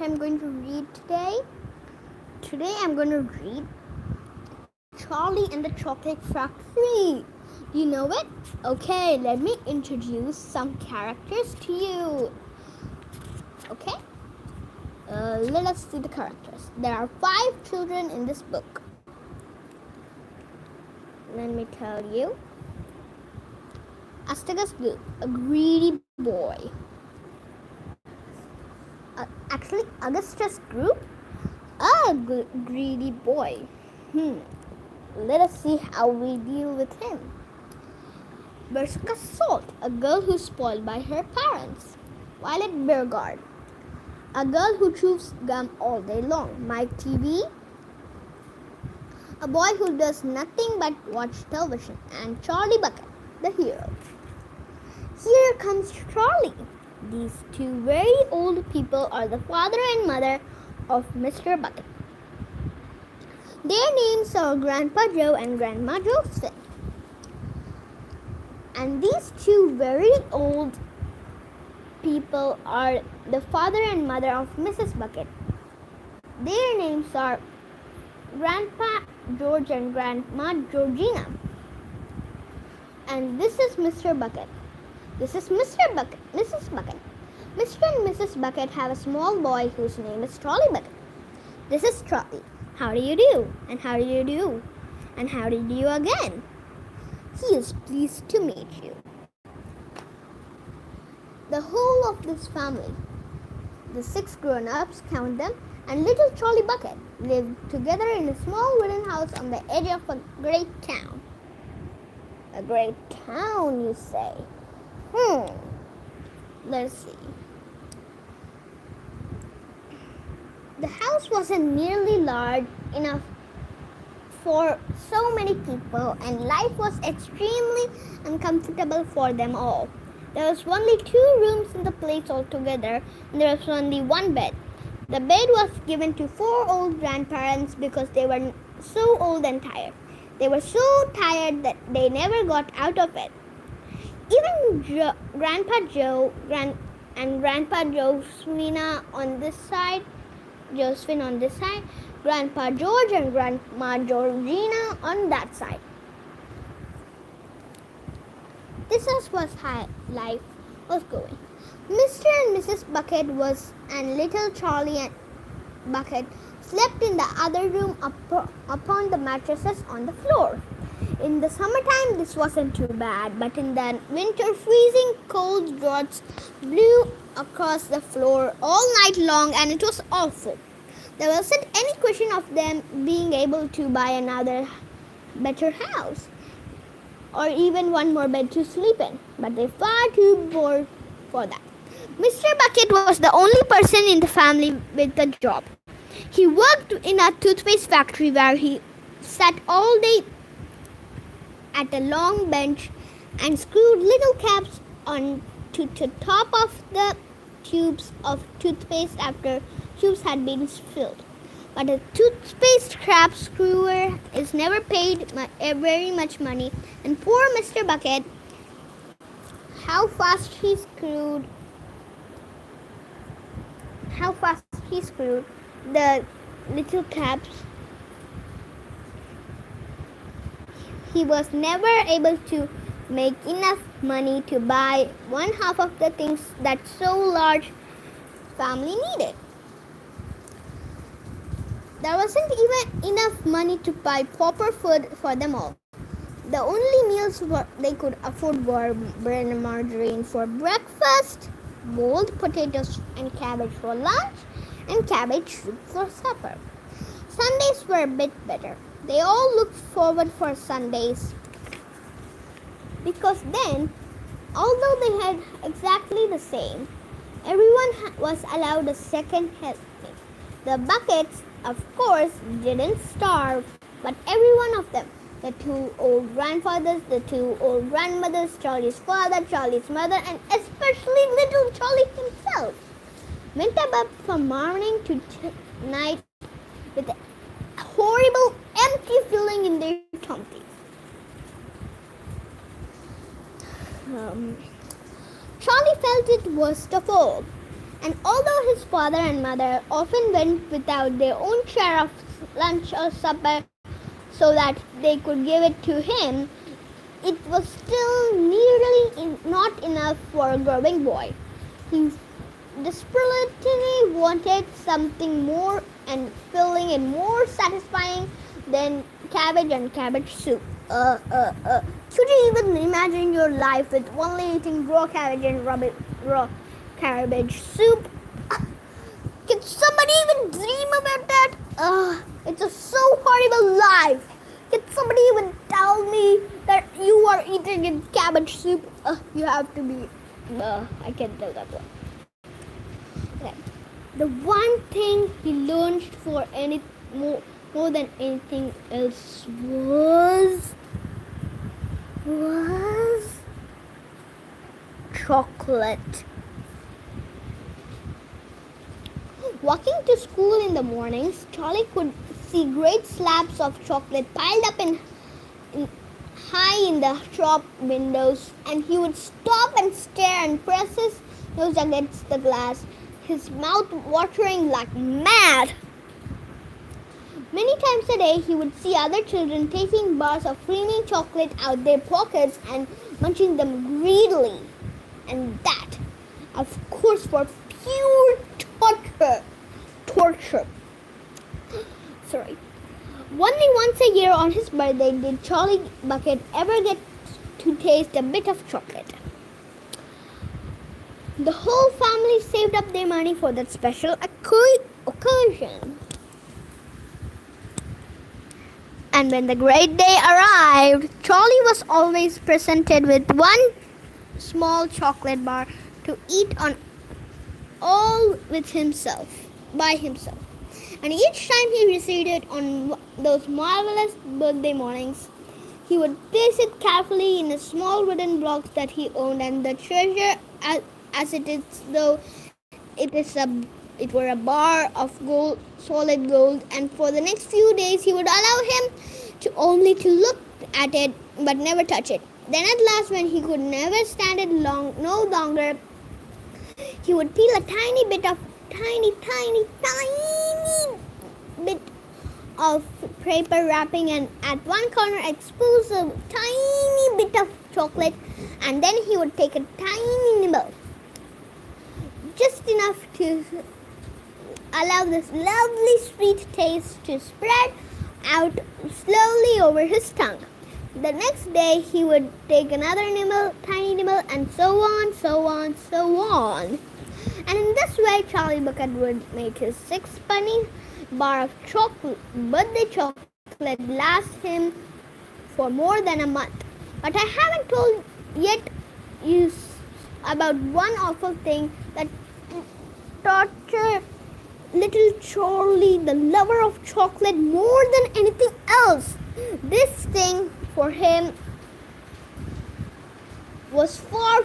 I'm going to read today. Today I'm going to read Charlie and the Chocolate Factory. Do you know it? Okay, let me introduce some characters to you. Okay? Let us see the characters. There are 5 children in this book. Let me tell you. Astagus Goop, a greedy boy. Actually, Augustus Group, a greedy boy. Let us see how we deal with him. Bershka Salt, a girl who's spoiled by her parents. Violet Beauregarde, a girl who chews gum all day long. Mike TV, a boy who does nothing but watch television. And Charlie Bucket, the hero. Here comes Charlie. These 2 very old people are the father and mother of Mr. Bucket. Their names are Grandpa Joe and Grandma Josephine. And these 2 very old people are the father and mother of Mrs. Bucket. Their names are Grandpa George and Grandma Georgina. And this is Mr. Bucket. This is Mr. Bucket, Mrs. Bucket. Mr. and Mrs. Bucket have a small boy whose name is Charlie Bucket. This is Charlie. How do you do? And how do you do? And how do you do again? He is pleased to meet you. The whole of this family, the 6 grown-ups, count them, and little Charlie Bucket live together in a small wooden house on the edge of a great town. A great town, you say? Let's see. The house wasn't nearly large enough for so many people, and life was extremely uncomfortable for them all. There was only 2 rooms in the place altogether, and there was only 1 bed. The bed was given to 4 old grandparents because they were so old and tired. They were so tired that they never got out of it. Even Grandpa Joe and Grandpa Josephine on this side, Grandpa George and Grandma Georgina on that side. This is what life was going. Mr. and Mrs. Bucket and little Charlie Bucket slept in the other room upon the mattresses on the floor. In the summertime, this wasn't too bad, but in the winter, freezing cold draughts blew across the floor all night long, and it was awful. There wasn't any question of them being able to buy another better house, or even 1 more bed to sleep in, but they were far too poor for that. Mr. Bucket was the only person in the family with a job. He worked in a toothpaste factory where he sat all day at a long bench and screwed little caps onto the top of the tubes of toothpaste after tubes had been filled. But a toothpaste cap screwer is never paid very much money, and poor Mr. Bucket, how fast he screwed the little caps, he was never able to make enough money to buy 1/2 of the things that so large family needed. There wasn't even enough money to buy proper food for them all. The only meals they could afford were bread and margarine for breakfast, boiled potatoes and cabbage for lunch, and cabbage soup for supper. Sundays were a bit better. They all looked forward for Sundays because then, although they had exactly the same, everyone was allowed a second helping. The Buckets, of course, didn't starve, but every one of them, the 2 old grandfathers, the 2 old grandmothers, Charlie's father, Charlie's mother, and especially little Charlie himself, went about from morning to night with a horrible empty feeling in their tummies. Charlie felt it worst of all. And although his father and mother often went without their own share of lunch or supper so that they could give it to him, it was still nearly not enough for a growing boy. He desperately wanted something more and filling and more satisfying than cabbage and cabbage soup. Could you even imagine your life with only eating raw cabbage and raw cabbage soup? Can somebody even dream about that? It's a so horrible life. Can somebody even tell me that you are eating in cabbage soup? You have to be. I can't tell that one. Okay. The one thing he learned for any more than anything else was chocolate. Walking to school in the mornings, Charlie could see great slabs of chocolate piled up high in the shop windows, and he would stop and stare and press his nose against the glass, his mouth watering like mad. Many times a day, he would see other children taking bars of creamy chocolate out their pockets and munching them greedily. And that, of course, for pure torture. Sorry. Only once a year on his birthday did Charlie Bucket ever get to taste a bit of chocolate. The whole family saved up their money for that special occasion. And when the great day arrived, Charlie was always presented with one small chocolate bar to eat on all by himself. And each time he received it on those marvelous birthday mornings, he would place it carefully in a small wooden box that he owned and the treasure as it is though it were a bar of gold, solid gold, and for the next few days he would allow him to look at it but never touch it. Then at last, when he could never stand it no longer, he would peel a tiny bit of paper wrapping and at one corner expose a tiny bit of chocolate, and then he would take a tiny nibble, just enough to allow this lovely sweet taste to spread out slowly over his tongue. The next day he would take another tiny nibble, and so on. And in this way, Charlie Bucket would make his 6-penny bar of birthday chocolate last him for more than a month. But I haven't told yet you about one awful thing that tortured little Charlie, the lover of chocolate, more than anything else. This thing for him was far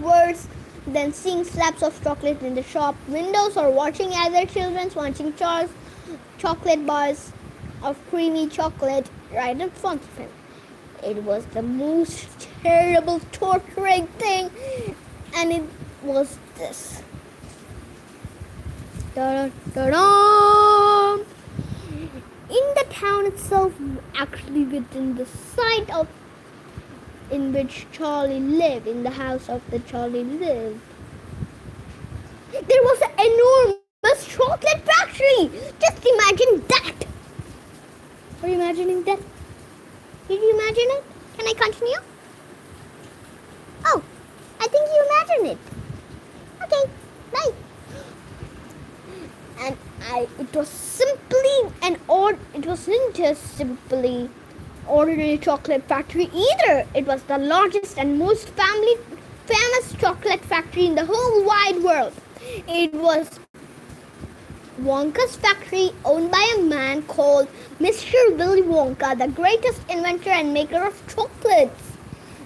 worse than seeing slabs of chocolate in the shop windows or watching other children munching chocolate bars of creamy chocolate right in front of him. It was the most terrible, torturing thing, and it was this. Da-da-da-da. In the town itself, actually within the site in which Charlie lived, in the house of the Charlie lived, there was an enormous chocolate factory. Just imagine that. Are you imagining that? Did you imagine it? Can I continue? Oh, I think you imagined it. Okay, bye. And it was simply it wasn't just simply ordinary chocolate factory either. It was the largest and most famous chocolate factory in the whole wide world. It was Wonka's factory, owned by a man called Mr. Willy Wonka, the greatest inventor and maker of chocolates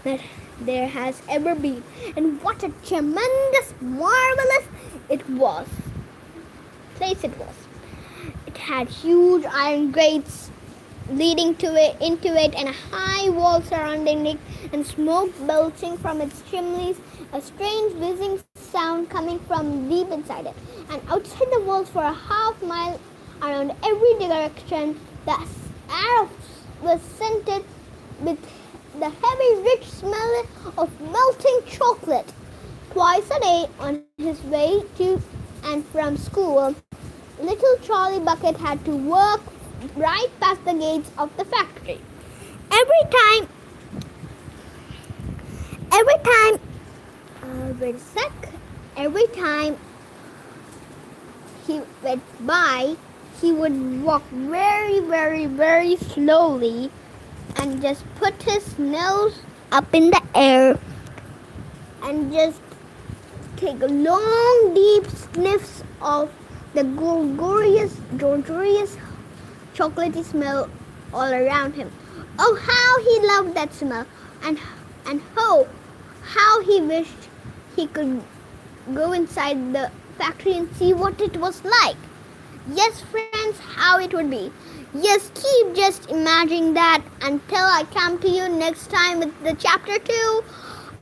that there has ever been. And what a tremendous, marvelous place it was. It had huge iron gates leading into it and a high wall surrounding it, and smoke belching from its chimneys a strange whizzing sound coming from deep inside it. And outside the walls for a half mile around every direction, the air was scented with the heavy, rich smell of melting chocolate. Twice a day on his way to and from school, little Charlie Bucket had to walk right past the gates of the factory. Every time, wait a sec. Every time he went by, he would walk very, very, very slowly and just put his nose up in the air and just take long, deep sniffs of the gorgeous, chocolatey smell all around him. Oh, how he loved that smell, and how he wished he could go inside the factory and see what it was like. Yes, friends, how it would be. Yes, keep just imagining that until I come to you next time with the chapter 2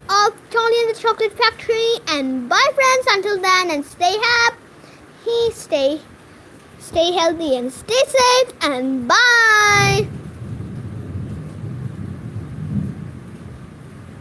of Charlie and the Chocolate Factory. And bye, friends, until then, and stay happy, stay healthy, and stay safe, and bye.